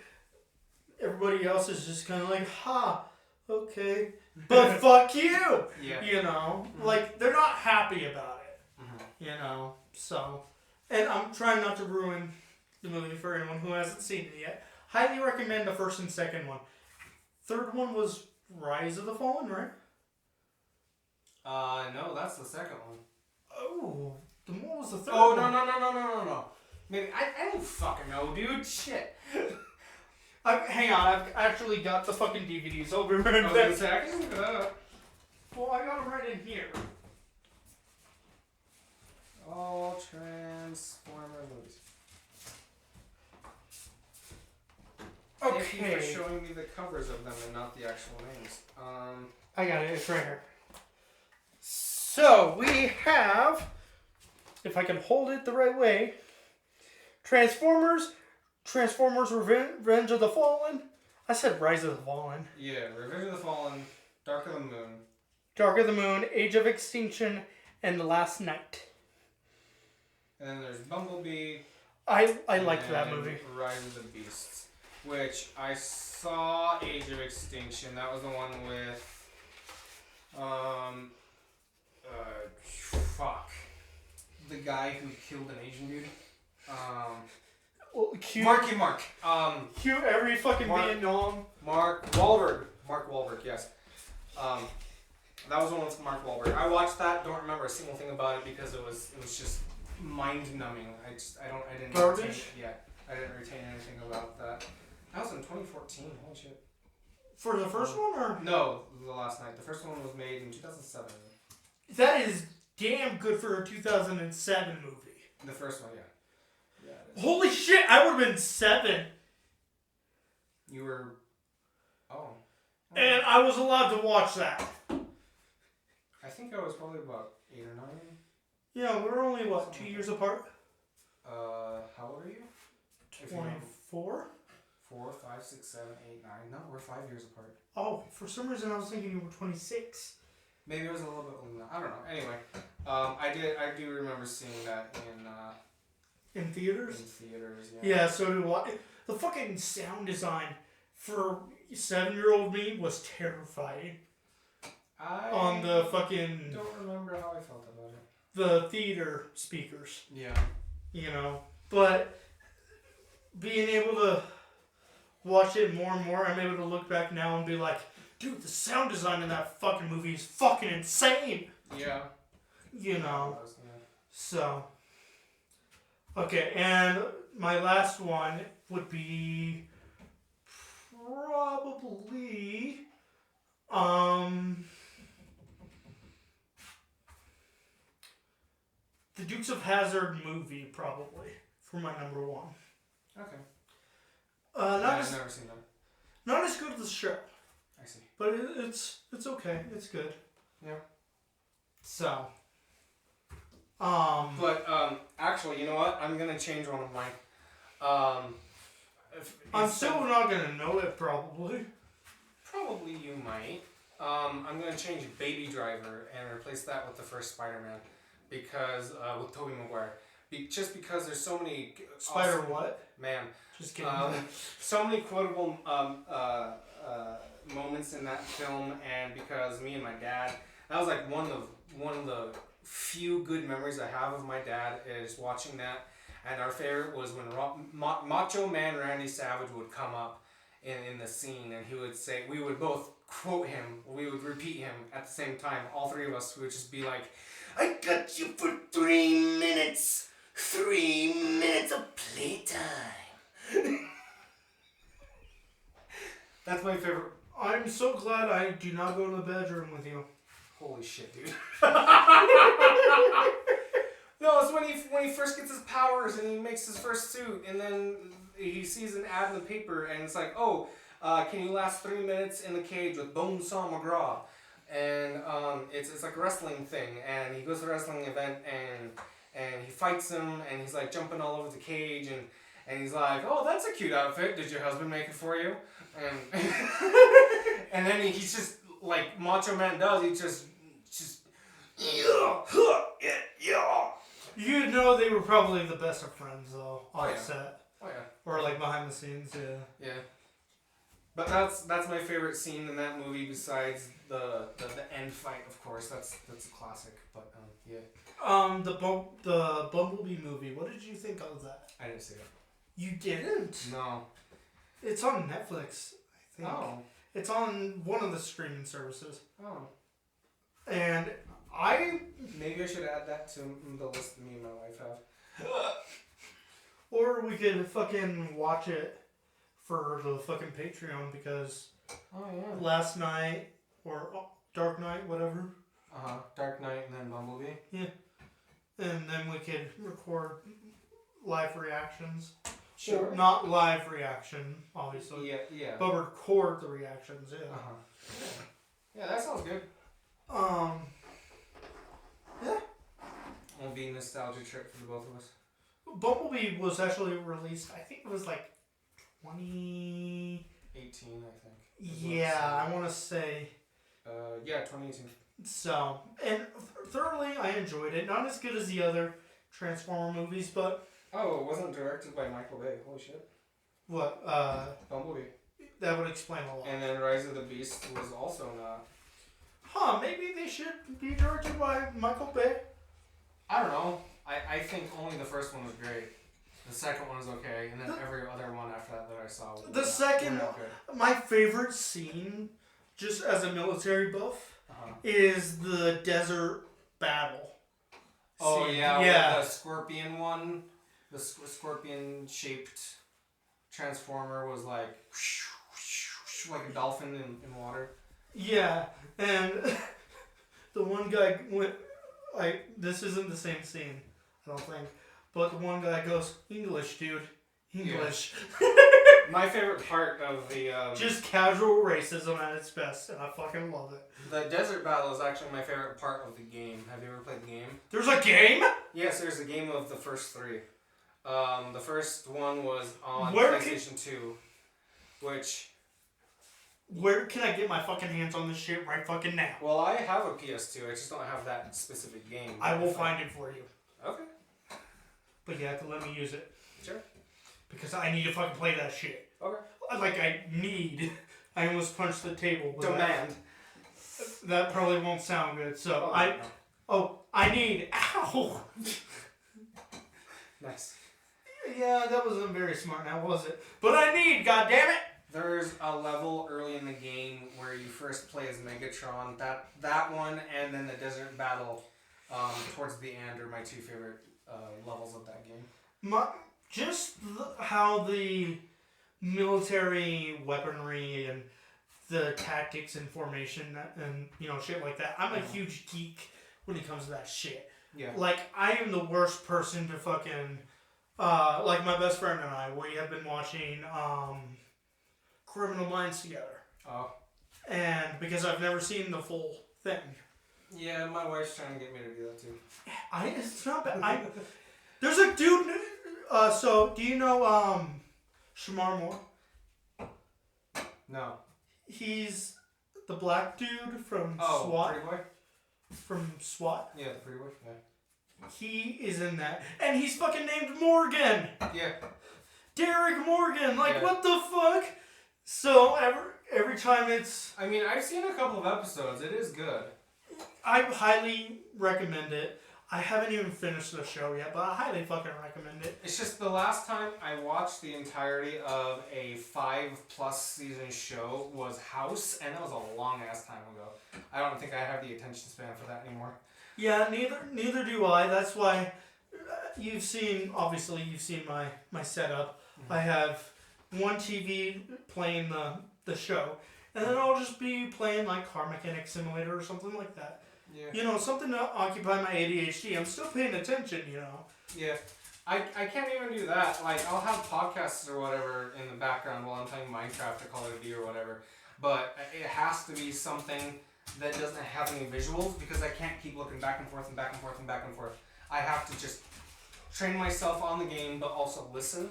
everybody else is just kind of like, "Ha, okay, but fuck you." Yeah. You know, Mm-hmm. like they're not happy about it. Mm-hmm. You know, so, and I'm trying not to ruin the movie for anyone who hasn't seen it yet. Highly recommend the first and second one. Third one was Rise of the Fallen, right? No, that's the second one. Oh, then what was the third Oh, one? no. Maybe, I don't fucking know, dude. Shit. Hang on, I've actually got the fucking DVDs. I'll be right I was back. gonna say, I can look it up. Well, I got them right in here. All Transformers movies. Thank you for Okay. showing me the covers of them and not the actual names. I got it. It's right here. So, we have, if I can hold it the right way, Transformers Revenge of the Fallen. I said Rise of the Fallen. Yeah, Revenge of the Fallen, Dark of the Moon. Dark of the Moon, Age of Extinction, and The Last Night. And then there's Bumblebee. I liked that movie. Rise of the Beasts, which I saw Age of Extinction. That was the one with, fuck, the guy who killed an Asian dude. Well, cute, Marky Mark. cute every fucking Mark- Vietnam. Mark Wahlberg. Mark Wahlberg. Yes. That was the one with Mark Wahlberg. I watched that. Don't remember a single thing about it because it was just mind numbing. I didn't. Garbage? Retain, yeah, I didn't retain anything about that. That was in 2014. Holy shit. For the first one, or? No, The Last Night. The first one was made in 2007. That is damn good for a 2007 movie. The first one, yeah. Yeah. It is. Holy shit, I would have been 7. You were. Oh. And I was allowed to watch that. I think I was probably about 8 or 9. Yeah, we're only, 2 years apart? How old are you? If you know. 24? 4, 5, 6, 7, 8, 9. No, we're 5 years apart. Oh, for some reason I was thinking you were 26. Maybe it was a little bit older than that. I don't know. Anyway, I do remember seeing that In in theaters? theaters. Yeah, so do I. The fucking sound design for 7-year-old me was terrifying. I On the fucking... don't remember how I felt about it. the theater speakers, Yeah. you know. But being able to watch it more and more, I'm able to look back now and be like, dude, the sound design in that fucking movie is fucking insane. Yeah. You know. It was, yeah. So. Okay, and my last one would be probably the Dukes of Hazzard movie, probably, for my number 1. Okay. Not Yeah, as I've never seen that. not as good as the show, I see. but it's okay. It's good. Yeah. So. But actually, you know what? I'm gonna change one of mine. I'm still not gonna know it probably. Probably you might. I'm gonna change Baby Driver and replace that with the first Spider-Man, because with Tobey Maguire. Just because there's so many Spider awesome, what? Man. Just kidding. So many quotable moments in that film, and because me and my dad, that was like one of the few good memories I have of my dad is watching that. And our favorite was when Macho Man Randy Savage would come up in the scene, and he would say, we would both quote him, we would repeat him at the same time. All three of us would just be like, I got you for 3 minutes. 3 minutes of playtime. That's my favorite. I'm so glad I do not go to the bedroom with you. Holy shit, dude. No, it's when he first gets his powers and he makes his first suit, and then he sees an ad in the paper, and it's like, oh, can you last 3 minutes in the cage with Bonesaw McGraw? And it's like a wrestling thing, and he goes to a wrestling event, and he fights him, and he's like jumping all over the cage, and he's like, oh, that's a cute outfit. Did your husband make it for you? And and then he's just like Macho Man does. He just yeah. You know they were probably the best of friends though, on yeah. set. Oh yeah. Or like behind the scenes, yeah. Yeah. But that's my favorite scene in that movie besides the end fight, of course. That's a classic. But yeah. The Bumblebee movie. What did you think of that? I didn't see it. You didn't? No. It's on Netflix, I think. Oh. It's on one of the streaming services. Oh. And maybe I should add that to the list me and my wife have. Or we could fucking watch it for the fucking Patreon because last night or Dark Knight, whatever. Dark Knight and then Bumblebee. Yeah. And then we could record live reactions. Sure. Well, not live reaction, obviously. Yeah. But record the reactions, yeah. Yeah, that sounds good. Yeah. It'll be a nostalgia trip for the both of us. Bumblebee was actually released, I think it was like 2018, I think. Yeah, I want to say. Yeah, 2018. So, and thoroughly I enjoyed it. Not as good as the other Transformer movies, but... Oh, it wasn't directed by Michael Bay. Holy shit. What? Bumblebee. That would explain a lot. And then Rise of the Beast was also not. Maybe they should be directed by Michael Bay. I don't know. I think only the first one was great. The second one was okay, and then every other one after that I saw was the second one, my favorite scene, just as a military buff, is the desert battle. Oh scene. Yeah. The scorpion one, the scorpion-shaped transformer was like a dolphin in water. Yeah, and the one guy went. This isn't the same scene, I don't think. But the one guy goes, English, dude. English. Yeah. My favorite part of the... just casual racism at its best, and I fucking love it. The desert battle is actually my favorite part of the game. Have you ever played the game? There's a game? Yes, there's a game of the first three. The first one was on PlayStation 2, which... Where can I get my fucking hands on this shit right fucking now? Well, I have a PS2. I just don't have that specific game. I will find it for you. Okay. But you have to let me use it. Sure. Because I need to fucking play that shit. Okay. I almost punched the table. Demand. That probably won't sound good. So I need. Ow! Nice. Yeah, that wasn't very smart now, was it? But I need, goddammit! There's a level early in the game where you first play as Megatron. That one and then the desert battle towards the end are my two favorite levels of that game. How the military weaponry and the tactics and formation and shit like that. I'm a huge geek when it comes to that shit. Yeah. Like, I am the worst person to fucking like my best friend and I, we have been watching Criminal Minds together. Oh. And because I've never seen the full thing. Yeah, my wife's trying to get me to do that too. It's not bad. There's a dude. So do you know Shamar Moore? No. He's the black dude from SWAT. Pretty Boy. From SWAT. Yeah, the Pretty Boy. Yeah. He is in that. And he's fucking named Morgan. Yeah. Derek Morgan. Like, Yeah. what the fuck? So, every time it's... I mean, I've seen a couple of episodes. It is good. I highly recommend it. I haven't even finished the show yet, but I highly fucking recommend it. It's just the last time I watched the entirety of a 5+ season show was House, and that was a long ass time ago. I don't think I have the attention span for that anymore. Yeah, neither do I. That's why you've seen my setup. Mm-hmm. I have one TV playing the show, and then I'll just be playing like Car Mechanic Simulator or something like that. Yeah. You know, something to occupy my ADHD. I'm still paying attention, you know. Yeah. I can't even do that. Like, I'll have podcasts or whatever in the background while I'm playing Minecraft or Call of Duty or whatever. But it has to be something that doesn't have any visuals because I can't keep looking back and forth and back and forth and back and forth. I have to just train myself on the game but also listen.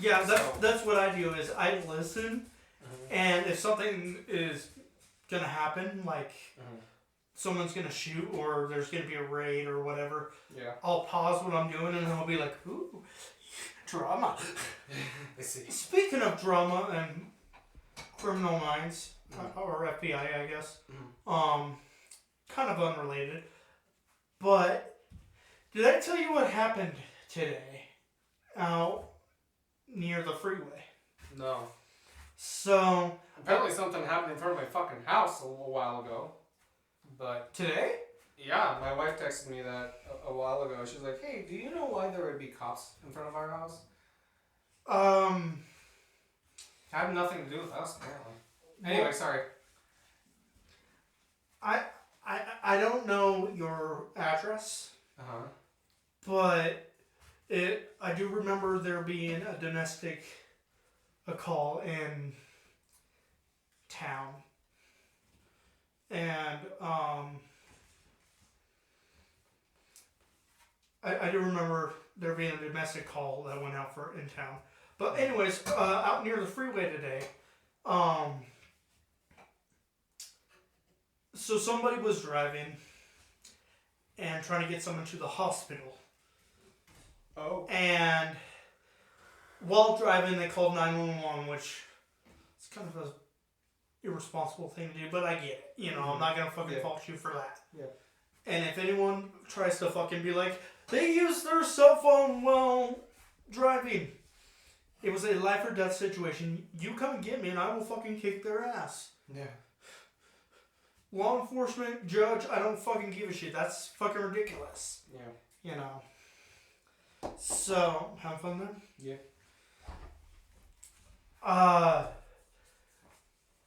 Yeah, that's what I do is I listen, and if something is going to happen, like... someone's gonna shoot or there's gonna be a raid or whatever, yeah, I'll pause what I'm doing and I'll be like, ooh, drama. I see. Speaking of drama and Criminal Minds, or FBI, I guess, kind of unrelated, but did I tell you what happened today out near the freeway? No. So... apparently something happened in front of my fucking house a little while ago. But today? Yeah, my wife texted me that a while ago. She's like, "Hey, do you know why there would be cops in front of our house?" Had nothing to do with us, apparently. Anyway, sorry. I don't know your address, but I do remember there being a domestic call in town. And I do remember there being a domestic call that went out in town. But anyways, out near the freeway today, so somebody was driving and trying to get someone to the hospital. Oh. And while driving, they called 911, which is kind of a irresponsible thing to do, but I get it. You know, I'm not gonna fucking fault you for that. Yeah. And if anyone tries to fucking be like, they use their cell phone while driving, it was a life or death situation. You come get me and I will fucking kick their ass. Yeah. Law enforcement, judge, I don't fucking give a shit. That's fucking ridiculous. Yeah. You know. So, have fun then? Yeah.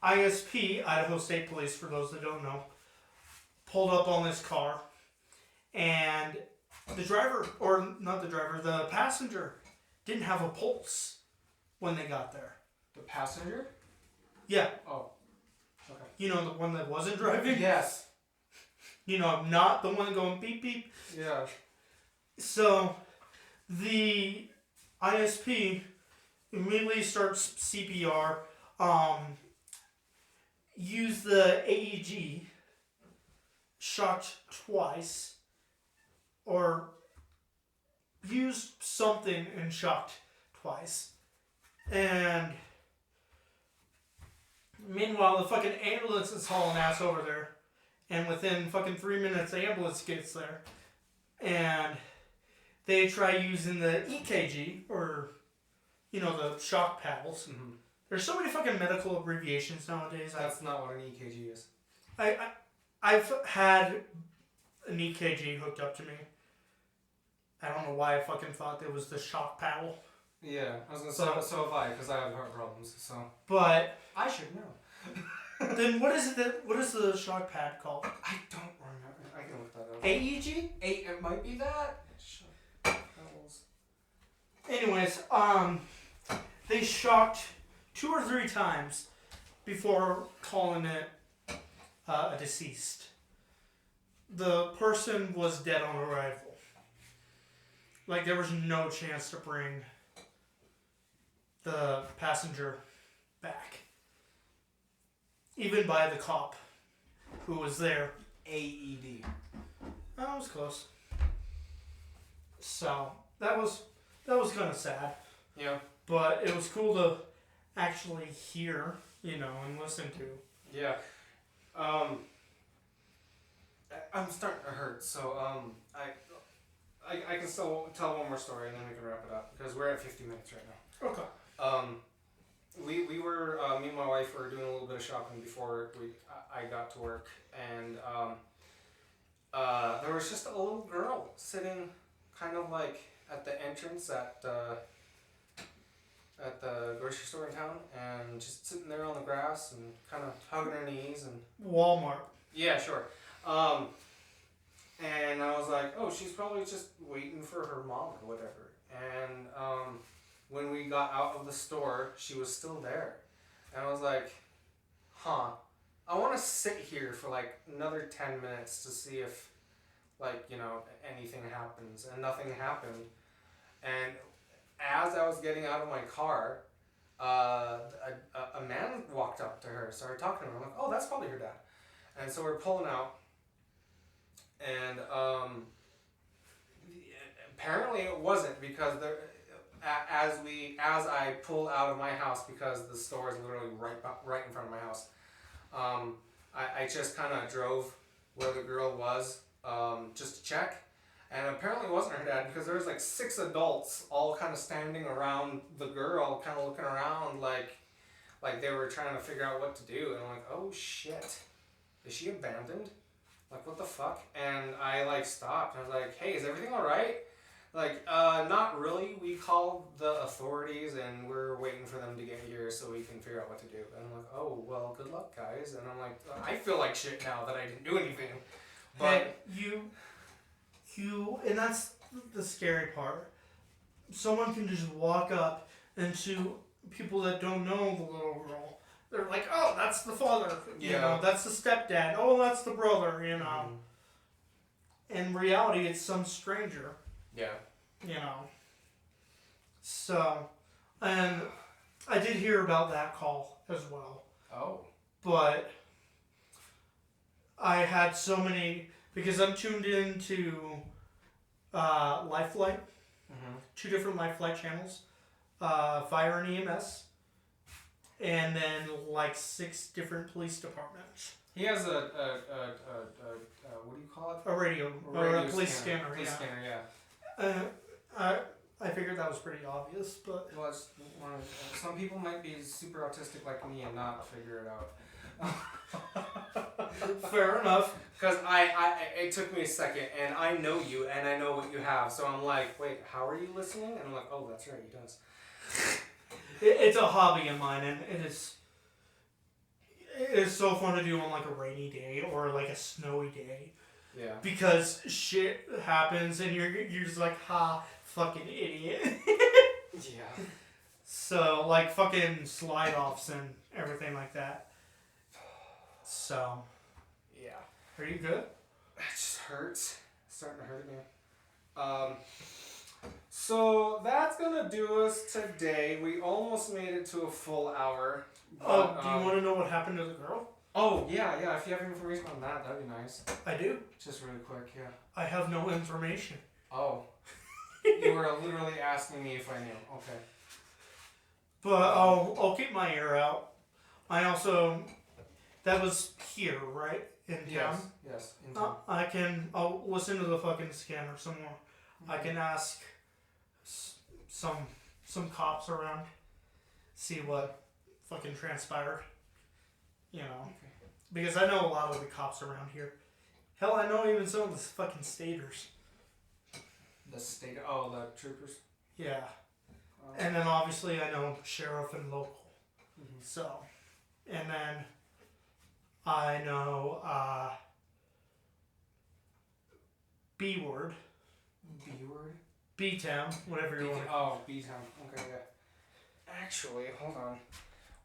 ISP, Idaho State Police, for those that don't know, pulled up on this car, and the passenger didn't have a pulse when they got there. The passenger? Yeah. Oh. Okay. You know, the one that wasn't driving? Yes. You know, not the one going beep beep. Yeah. So, the ISP immediately starts CPR, used the AEG, shocked twice, or used something and shocked twice. And meanwhile, the fucking ambulance is hauling ass over there. And within fucking 3 minutes, the ambulance gets there. And they try using the EKG, or, you know, the shock paddles. Mm-hmm. There's so many fucking medical abbreviations nowadays. That's not what an EKG is. I've had an EKG hooked up to me. I don't know why I fucking thought it was the shock paddle. Yeah, I was gonna say, so have I, because I have heart problems, so. But I should know. then what is the shock pad called? I don't remember. I can look that up. AEG? It might be that. Anyways, they shocked 2 or 3 times before calling it a deceased. The person was dead on arrival. Like, there was no chance to bring the passenger back. Even by the cop who was there. AED. Oh, that was close. So that was kind of sad. Yeah. But it was cool to actually hear, and listen to. Yeah. I'm starting to hurt, so I can still tell one more story and then we can wrap it up because we're at 50 minutes right now. Okay. We were me and my wife were doing a little bit of shopping before I got to work, and there was just a little girl sitting kind of like at the entrance at the grocery store in town, and just sitting there on the grass and kind of hugging her knees and Walmart. Yeah, sure. And I was like, oh, she's probably just waiting for her mom or whatever. And when we got out of the store, she was still there. And I was like, huh, I want to sit here for like another 10 minutes to see if, like, anything happens. And nothing happened. And as I was getting out of my car, a man walked up to her, started talking to her. I'm like, oh, that's probably her dad. And so we're pulling out, and apparently it wasn't, because as I pulled out of my house, because the store is literally right in front of my house, I just kind of drove where the girl was, just to check, and apparently it wasn't her dad, because there was like 6 adults all kind of standing around the girl, kind of looking around like they were trying to figure out what to do, and I'm like, oh shit. Is she abandoned? Like, what the fuck? And I, like, stopped. And I was like, hey, is everything all right? Like, not really. We called the authorities, and we're waiting for them to get here so we can figure out what to do. And I'm like, oh, well, good luck, guys. And I'm like, I feel like shit now that I didn't do anything. But hey, and that's the scary part. Someone can just walk up and to people that don't know the little girl, they're like, oh, that's the father, that's the stepdad, oh, that's the brother, Mm-hmm. In reality, it's some stranger. Yeah. So, and I did hear about that call as well. Oh. But I had so many, because I'm tuned into Lifelight, 2 different Lifelight channels, Fire and EMS, and then like 6 different police departments. He has a what do you call it? A radio or a police scanner. Police scanner, yeah. I figured that was pretty obvious, but well, some people might be super autistic like me and not figure it out. fair enough. Because it took me a second, and I know you, and I know what you have, so I'm like, wait, how are you listening? And I'm like, oh, that's right, he does. It's a hobby of mine, and it is so fun to do on like a rainy day or like a snowy day. Yeah. Because shit happens, and you're just like, ha, fucking idiot. Yeah. So like fucking slide offs and everything like that. So. Yeah. Are you good? It just hurts. It's starting to hurt me. So that's gonna do us today. We almost made it to a full hour. But, do you want to know what happened to the girl? Oh, yeah. If you have information on that, that'd be nice. I do. Just really quick, yeah. I have no information. Oh. You were literally asking me if I knew. Okay. But I'll keep my ear out. I also, that was here, right? In town? Yes, in town. I'll listen to the fucking scanner some more. Mm-hmm. I can ask some cops around, see what fucking transpired. Okay. Because I know a lot of the cops around here. Hell, I know even some of the fucking staters. The troopers? Yeah. And then obviously I know sheriff and local. Mm-hmm. So, and then I know B-word. B-word? B-town, whatever you want. Oh, B-town. Okay, yeah. Actually, hold on.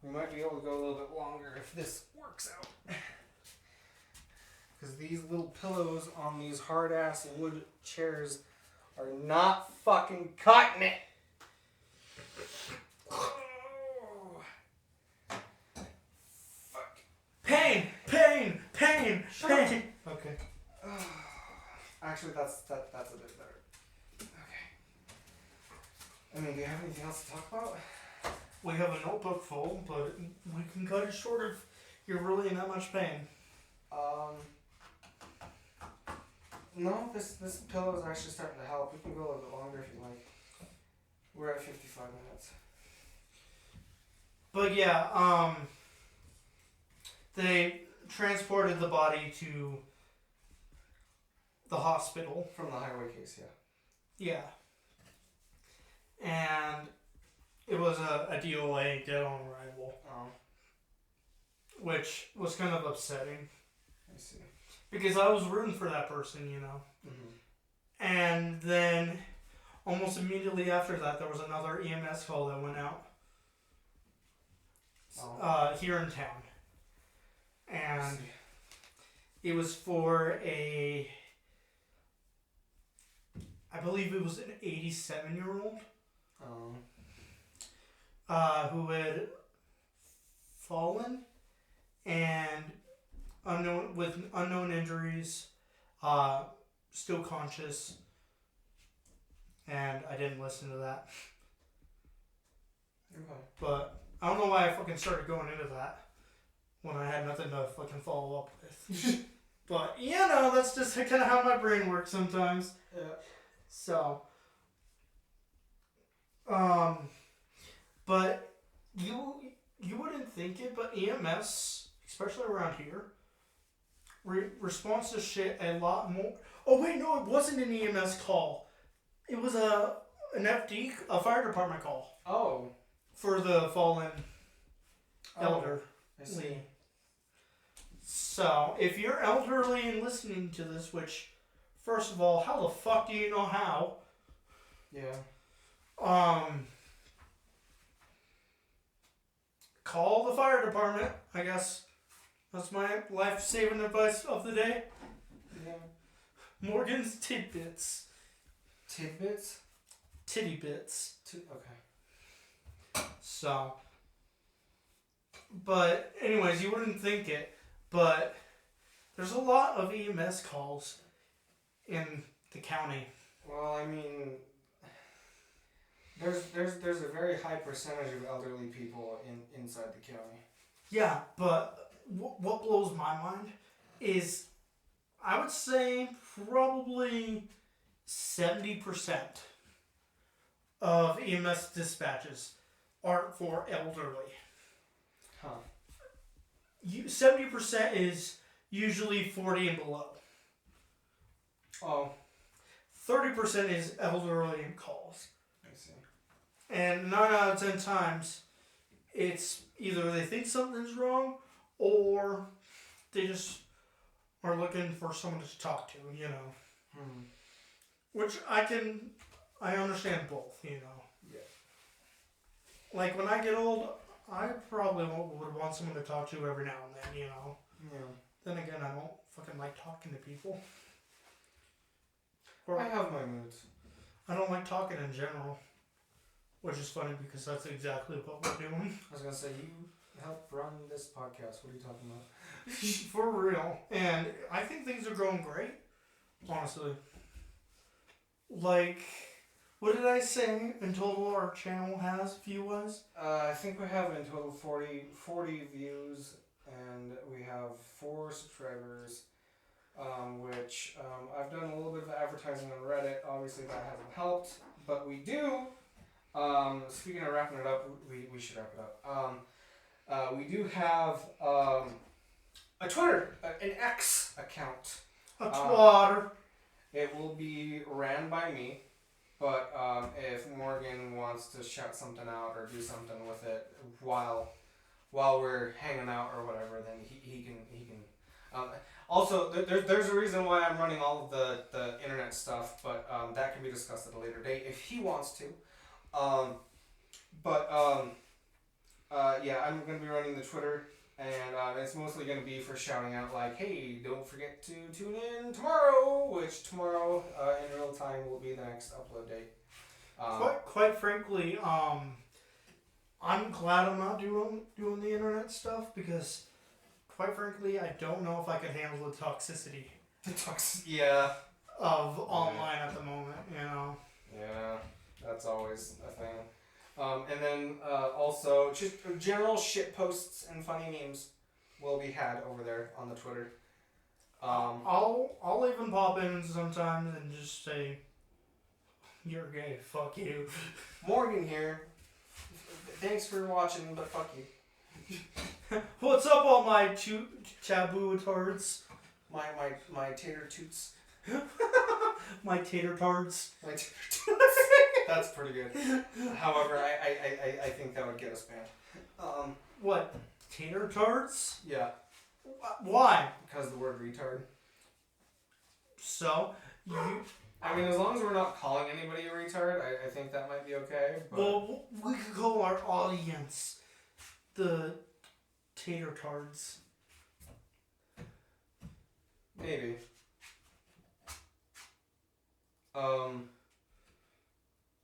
We might be able to go a little bit longer if this works out. Because these little pillows on these hard-ass wood chairs are not fucking cutting it. Oh. Fuck. Pain! Okay. Actually, that's a bit better. Okay. I mean, do you have anything else to talk about? We have a notebook full, but we can cut it short if you're really in that much pain. No, this pillow is actually starting to help. We can go a little bit longer if you like. We're at 55 minutes. But yeah, they transported the body to the hospital. From the highway case, yeah. Yeah. And it was a DOA, dead on arrival. Oh. Which was kind of upsetting. I see. Because I was rooting for that person, you know. Mm-hmm. And then, almost immediately after that, there was another EMS call that went out. Here in town. And it was for I believe it was an 87-year-old. Who had fallen and with unknown injuries, still conscious, and I didn't listen to that. Okay. But I don't know why I fucking started going into that when I had nothing to fucking follow up with. But you know, that's just kind of how my brain works sometimes. Yeah. So, but you wouldn't think it, but EMS, especially around here, responds to shit a lot more. Oh wait, no, it wasn't an EMS call. It was an FD, a fire department call. Oh. For the fallen elder. I see. So, if you're elderly and listening to this, which, first of all, how the fuck do you know how? Yeah. Call the fire department, I guess. That's my life-saving advice of the day. Yeah. Morgan's Tidbits. Tidbits? Titty bits. Okay. So, but anyways, you wouldn't think it, but there's a lot of EMS calls in the county. Well, I mean, there's a very high percentage of elderly people inside the county. Yeah, but what blows my mind is, I would say probably 70% of EMS dispatches aren't for elderly. Huh. 70% is usually 40 and below. Oh. 30% is elderly calls. I see. And 9 out of 10 times, it's either they think something's wrong, or they just are looking for someone to talk to, you know. Hmm. Which I understand both, you know. Yeah. Like, when I get old, I probably would want someone to talk to every now and then, you know. Yeah. Then again, I don't fucking like talking to people. I have my moods. I don't like talking in general. Which is funny because that's exactly what we're doing. I was gonna say, you help run this podcast. What are you talking about? For real. And I think things are going great. Honestly. Like, what did I say in total our channel has view-wise? I think we have in total 40 views, and we have 4 subscribers, which I've done a little bit of advertising on Reddit. Obviously that hasn't helped, but we do. Speaking of wrapping it up, we should wrap it up. We do have a Twitter, an X account. A Twitter. It will be ran by me, but if Morgan wants to shout something out or do something with it while we're hanging out or whatever, then he can. Also, there's a reason why I'm running all of the internet stuff, but that can be discussed at a later date if he wants to. Yeah, I'm gonna be running the Twitter. And it's mostly going to be for shouting out like, hey, don't forget to tune in tomorrow, which tomorrow in real time will be the next upload date. Quite frankly, I'm glad I'm not doing the internet stuff because, quite frankly, I don't know if I could handle the toxicity. Yeah. Of online at the moment, you know. Yeah. That's always a thing. And then also just general shit posts and funny memes will be had over there on the Twitter. I'll even pop in sometimes and just say, "You're gay. Fuck you." Morgan here. Thanks for watching, but fuck you. What's up, all my taboo tards? My tater toots. My tater tards. My tater toots. That's pretty good. However, I think that would get us banned. What? Tater tards? Yeah. Why? Because the word retard. So, you... I mean, as long as we're not calling anybody a retard, I think that might be okay. But... Well, we could call our audience the tater tards. Maybe.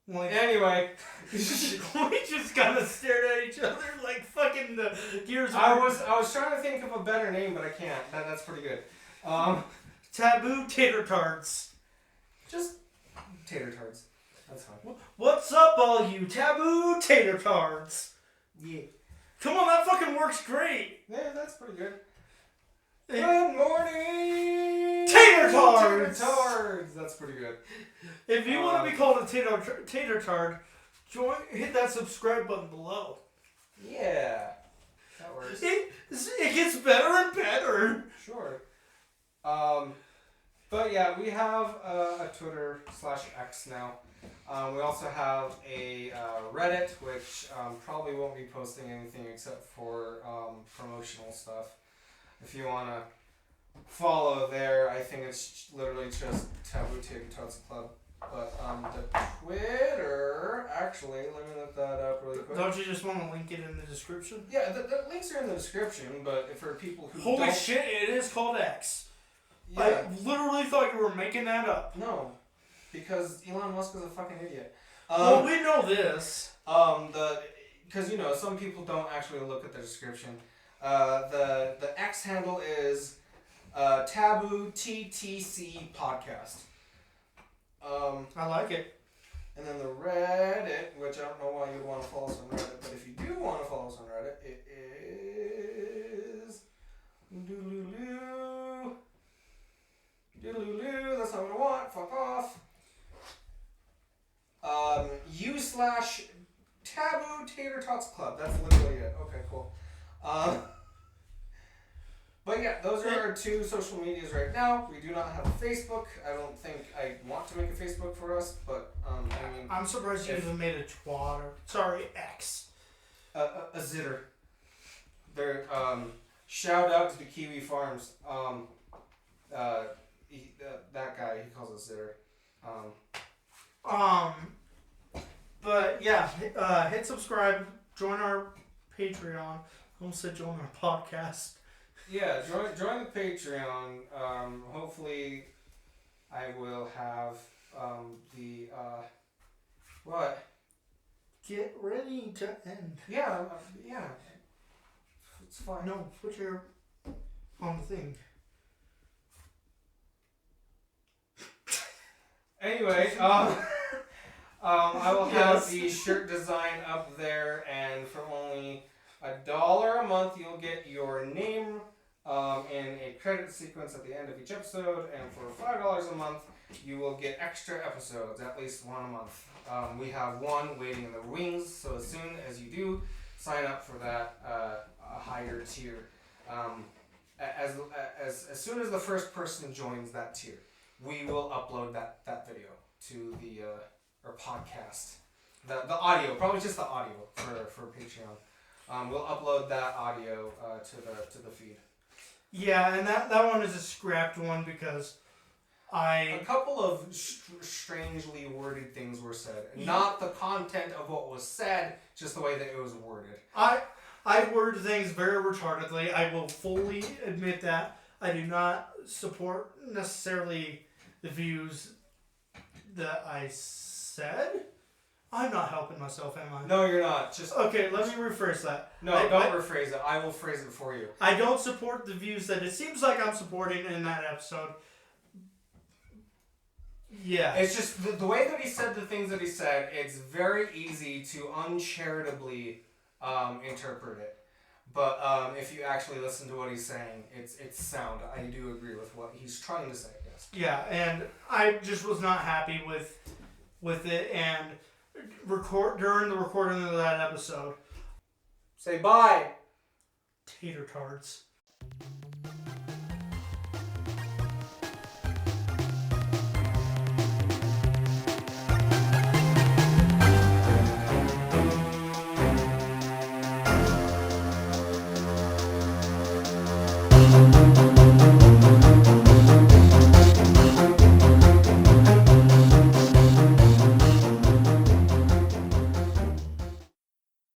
Anyway. We just kind of stared at each other like fucking the gears. I was trying to think of a better name, but I can't. That's pretty good. Taboo Tater Tots. Just tater tards. That's fine. What's up, all you Taboo Tater Tots? Yeah. Come on, that fucking works great. Yeah, that's pretty good. Good morning, Tater Tards. Tater Tards. That's pretty good. If you want to be called a tater tard, hit that subscribe button below. Yeah, that works. It gets better and better. Sure. But yeah, we have a Twitter/X now. We also have a Reddit, which probably won't be posting anything except for promotional stuff. If you want to follow there, I think it's literally just Taboo Tater Tots Club. But the Twitter, actually, let me look that up really quick. Don't you just want to link it in the description? Yeah, the links are in the description, but for people who Holy don't... shit, it is called X. Yeah. I literally thought you were making that up. No, because Elon Musk is a fucking idiot. Well, we know this. Because, you know, some people don't actually look at the description. The X handle is Taboo TTC Podcast. I like it. And then the Reddit, which I don't know why you'd want to follow us on Reddit, but if you do want to follow us on Reddit, it is doodaloo. That's not what I want. Fuck off. U/Taboo Tater Tots Club. That's literally it. Okay, cool. But yeah, those are our two social medias right now. We do not have a Facebook. I don't think I want to make a Facebook for us, but I mean, I'm surprised you even made a Twitter. Sorry, X. A zitter. They're shout out to the Kiwi Farms. That guy, he calls us zitter. But yeah, hit subscribe, join our Patreon. I almost said join our podcast. Yeah, join the Patreon. Hopefully, I will have the what? Get ready to end. Yeah, it's fine. No, put your on the thing. Anyway, I will have the shirt design up there, and for only $1 a month, you'll get your name in a credit sequence at the end of each episode, and for $5 a month, you will get extra episodes, at least one a month. We have one waiting in the wings, so as soon as you do sign up for that a higher tier, as soon as the first person joins that tier, we will upload that video to the or podcast, the audio, probably just the audio for Patreon. We'll upload that audio to the feed. Yeah, and that one is a scrapped one because a couple of strangely worded things were said. Yeah. Not the content of what was said, just the way that it was worded. I word things very retardedly. I will fully admit that. I do not support necessarily the views that I said. I'm not helping myself, am I? No, you're not. Just okay, let me rephrase that. No, don't rephrase it. I will phrase it for you. I don't support the views that it seems like I'm supporting in that episode. Yeah. It's just the way that he said the things that he said, it's very easy to uncharitably interpret it. But if you actually listen to what he's saying, it's sound. I do agree with what he's trying to say, yes. Yeah, and I just was not happy with it, and during the recording of that episode. Say bye! Tater Tots.